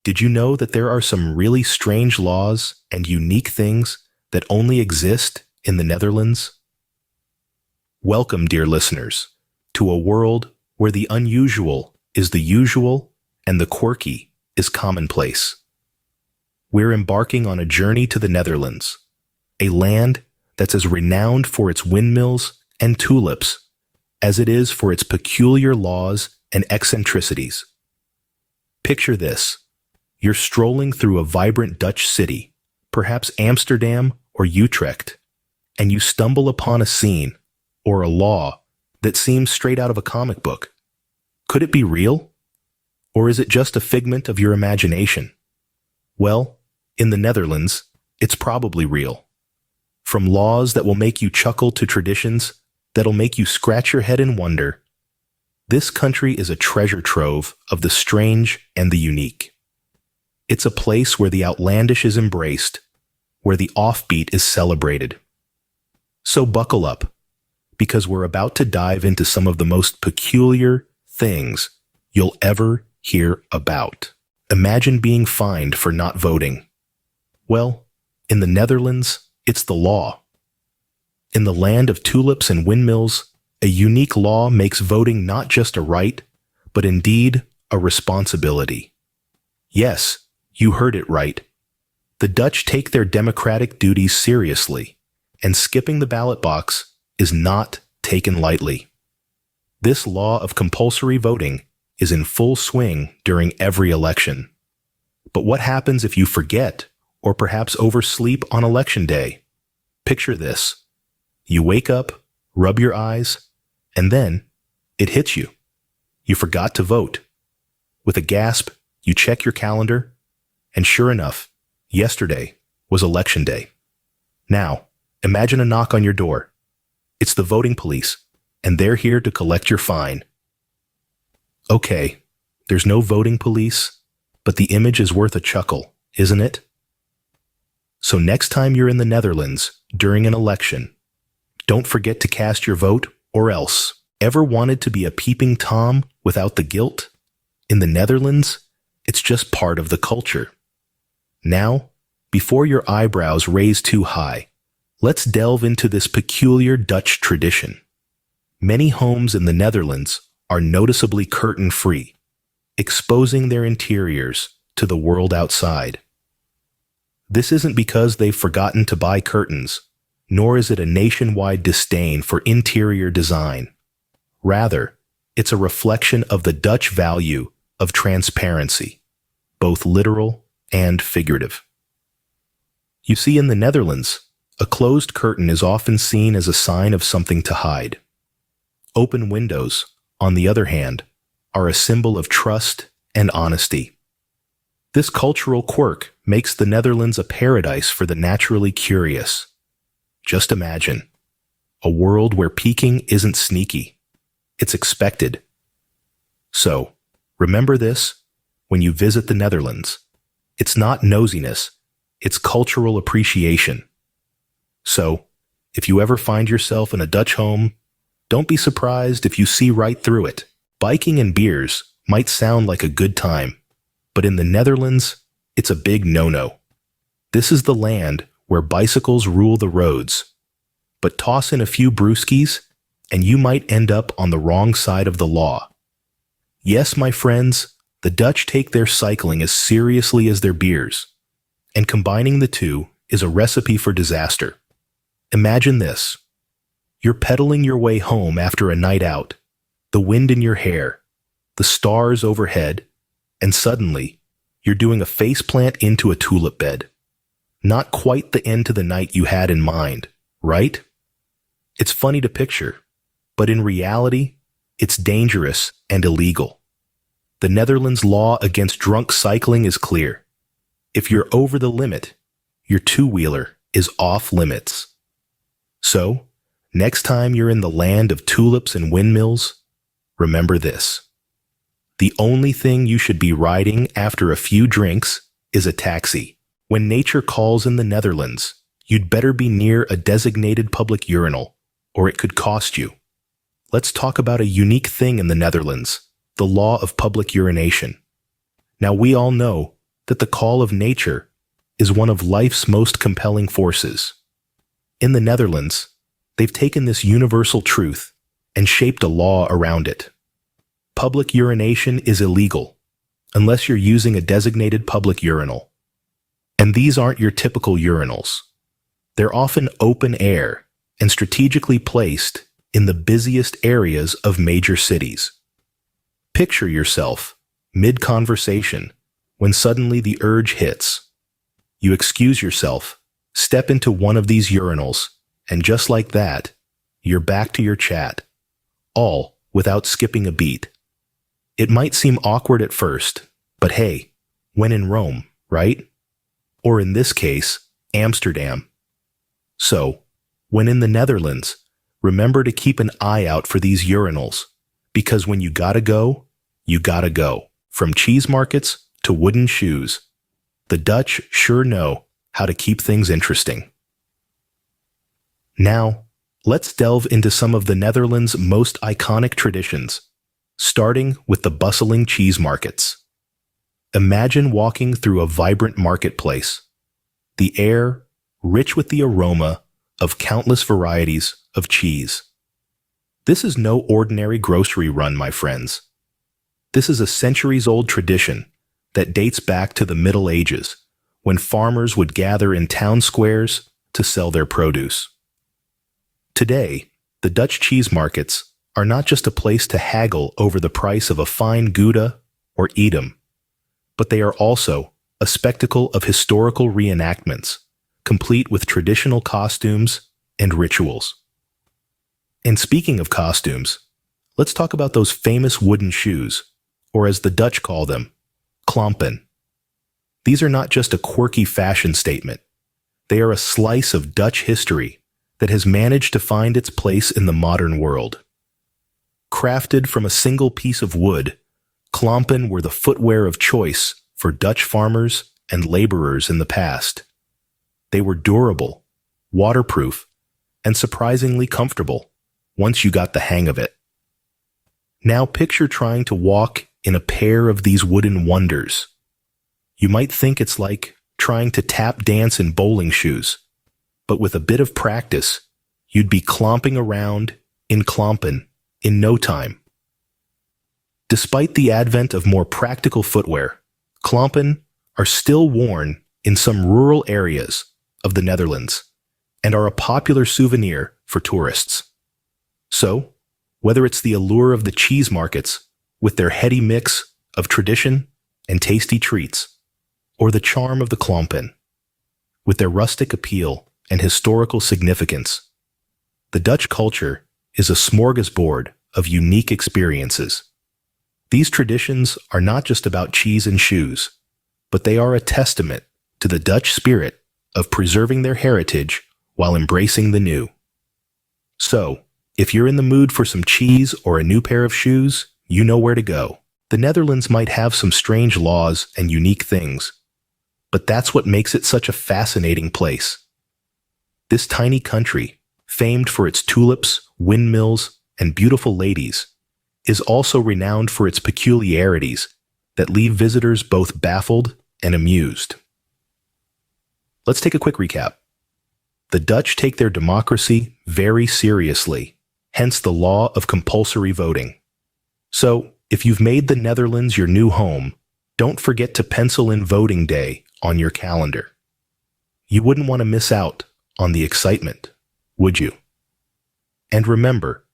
Did you know that there are some really strange laws and unique things that only exist in the Netherlands? Welcome, dear listeners, to a world where the unusual is the usual and the quirky is commonplace. We're embarking on a journey to the Netherlands, a land that's as renowned for its windmills and tulips as it is for its peculiar laws and eccentricities. Picture this. You're strolling through a vibrant Dutch city, perhaps Amsterdam or Utrecht, and you stumble upon a scene or a law that seems straight out of a comic book. Could it be real? Or is it just a figment of your imagination? Well, in the Netherlands, it's probably real. From laws that will make you chuckle to traditions that'll make you scratch your head in wonder, this country is a treasure trove of the strange and the unique. It's a place where the outlandish is embraced, where the offbeat is celebrated. So buckle up, because we're about to dive into some of the most peculiar things you'll ever hear about. Imagine being fined for not voting. Well, in the Netherlands, it's the law. In the land of tulips and windmills, a unique law makes voting not just a right, but indeed a responsibility. Yes, you heard it right. The Dutch take their democratic duties seriously, and skipping the ballot box is not taken lightly. This law of compulsory voting is in full swing during every election. But what happens if you forget or perhaps oversleep on election day? Picture this. You wake up, rub your eyes, and then it hits you. You forgot to vote. With a gasp, you check your calendar, and sure enough, yesterday was election day. Now, imagine a knock on your door. It's the voting police, and they're here to collect your fine. Okay, there's no voting police, but the image is worth a chuckle, isn't it? So next time you're in the Netherlands during an election, don't forget to cast your vote or else. Ever wanted to be a peeping Tom without the guilt? In the Netherlands, it's just part of the culture. Now, before your eyebrows raise too high, let's delve into this peculiar Dutch tradition. Many homes in the Netherlands are noticeably curtain-free, exposing their interiors to the world outside. This isn't because they've forgotten to buy curtains, nor is it a nationwide disdain for interior design. Rather, it's a reflection of the Dutch value of transparency, both literal and figurative. You see, in the Netherlands, a closed curtain is often seen as a sign of something to hide. Open windows, on the other hand, are a symbol of trust and honesty. This cultural quirk makes the Netherlands a paradise for the naturally curious. Just imagine, a world where peeking isn't sneaky. It's expected. So, remember this when you visit the Netherlands. It's not nosiness, it's cultural appreciation. So, if you ever find yourself in a Dutch home, don't be surprised if you see right through it. Biking and beers might sound like a good time, but in the Netherlands, it's a big no-no. This is the land where bicycles rule the roads. But toss in a few brewskis, and you might end up on the wrong side of the law. Yes, my friends, the Dutch take their cycling as seriously as their beers, and combining the two is a recipe for disaster. Imagine this. You're pedaling your way home after a night out, the wind in your hair, the stars overhead, and suddenly, you're doing a faceplant into a tulip bed. Not quite the end to the night you had in mind, right? It's funny to picture, but in reality, it's dangerous and illegal. The Netherlands' law against drunk cycling is clear. If you're over the limit, your two-wheeler is off limits. So, next time you're in the land of tulips and windmills, remember this. The only thing you should be riding after a few drinks is a taxi. When nature calls in the Netherlands, you'd better be near a designated public urinal, or it could cost you. Let's talk about a unique thing in the Netherlands, the law of public urination. Now, we all know that the call of nature is one of life's most compelling forces. In the Netherlands, they've taken this universal truth and shaped a law around it. Public urination is illegal unless you're using a designated public urinal. And these aren't your typical urinals. They're often open air and strategically placed in the busiest areas of major cities. Picture yourself mid-conversation when suddenly the urge hits. You excuse yourself, step into one of these urinals, and just like that, you're back to your chat, all without skipping a beat. It might seem awkward at first, but hey, when in Rome, right? Or in this case, Amsterdam. So, when in the Netherlands, remember to keep an eye out for these urinals, because when you gotta go, you gotta go. From cheese markets to wooden shoes, the Dutch sure know how to keep things interesting. Now, let's delve into some of the Netherlands' most iconic traditions, starting with the bustling cheese markets. Imagine walking through a vibrant marketplace, the air rich with the aroma of countless varieties of cheese. This is no ordinary grocery run, my friends. This is a centuries-old tradition that dates back to the Middle Ages, when farmers would gather in town squares to sell their produce. Today, the Dutch cheese markets are not just a place to haggle over the price of a fine Gouda or Edam, but they are also a spectacle of historical reenactments, complete with traditional costumes and rituals. And speaking of costumes, let's talk about those famous wooden shoes, or as the Dutch call them, Clampin. These are not just a quirky fashion statement. They are a slice of Dutch history that has managed to find its place in the modern world. Crafted from a single piece of wood, Clampin were the footwear of choice for Dutch farmers and laborers in the past. They were durable, waterproof, and surprisingly comfortable once you got the hang of it. Now picture trying to walk in a pair of these wooden wonders. You might think it's like trying to tap dance in bowling shoes, but with a bit of practice, you'd be clomping around in Clampin in no time. Despite the advent of more practical footwear, Clampin are still worn in some rural areas of the Netherlands and are a popular souvenir for tourists. So, whether it's the allure of the cheese markets with their heady mix of tradition and tasty treats, or the charm of the Clampin with their rustic appeal and historical significance, the Dutch culture is a smorgasbord of unique experiences. These traditions are not just about cheese and shoes, but they are a testament to the Dutch spirit of preserving their heritage while embracing the new. So, if you're in the mood for some cheese or a new pair of shoes, you know where to go. The Netherlands might have some strange laws and unique things, but that's what makes it such a fascinating place. This tiny country, famed for its tulips, windmills, and beautiful ladies, is also renowned for its peculiarities that leave visitors both baffled and amused. Let's take a quick recap. The Dutch take their democracy very seriously, hence the law of compulsory voting. So, if you've made the Netherlands your new home, don't forget to pencil in voting day on your calendar. You wouldn't want to miss out on the excitement, would you? And remember,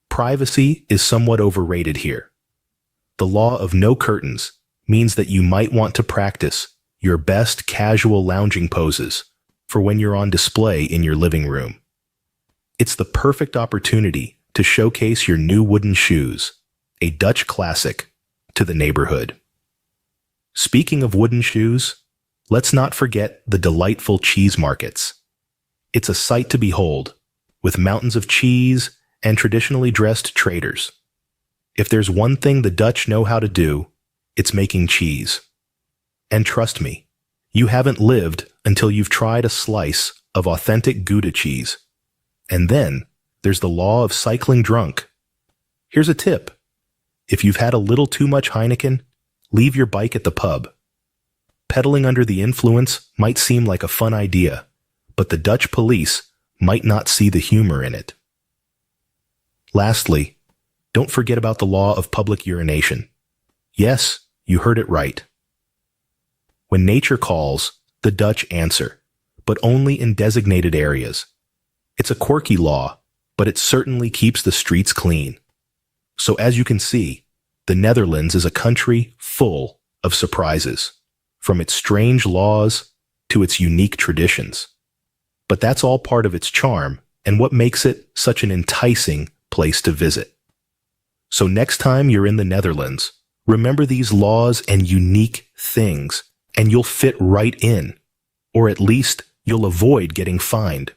privacy is somewhat overrated here. The law of no curtains means that you might want to practice your best casual lounging poses for when you're on display in your living room. It's the perfect opportunity to showcase your new wooden shoes, a Dutch classic, to the neighborhood. Speaking of wooden shoes, let's not forget the delightful cheese markets. It's a sight to behold, with mountains of cheese and traditionally dressed traders. If there's one thing the Dutch know how to do, it's making cheese. And trust me, you haven't lived until you've tried a slice of authentic Gouda cheese. And then there's the law of cycling drunk. Here's a tip. If you've had a little too much Heineken, leave your bike at the pub. Pedaling under the influence might seem like a fun idea, but the Dutch police might not see the humor in it. Lastly, don't forget about the law of public urination. Yes, you heard it right. When nature calls, the Dutch answer, but only in designated areas. It's a quirky law, but it certainly keeps the streets clean. So as you can see, the Netherlands is a country full of surprises, from its strange laws to its unique traditions. But that's all part of its charm and what makes it such an enticing place to visit. So next time you're in the Netherlands, remember these laws and unique things, and you'll fit right in, or at least you'll avoid getting fined.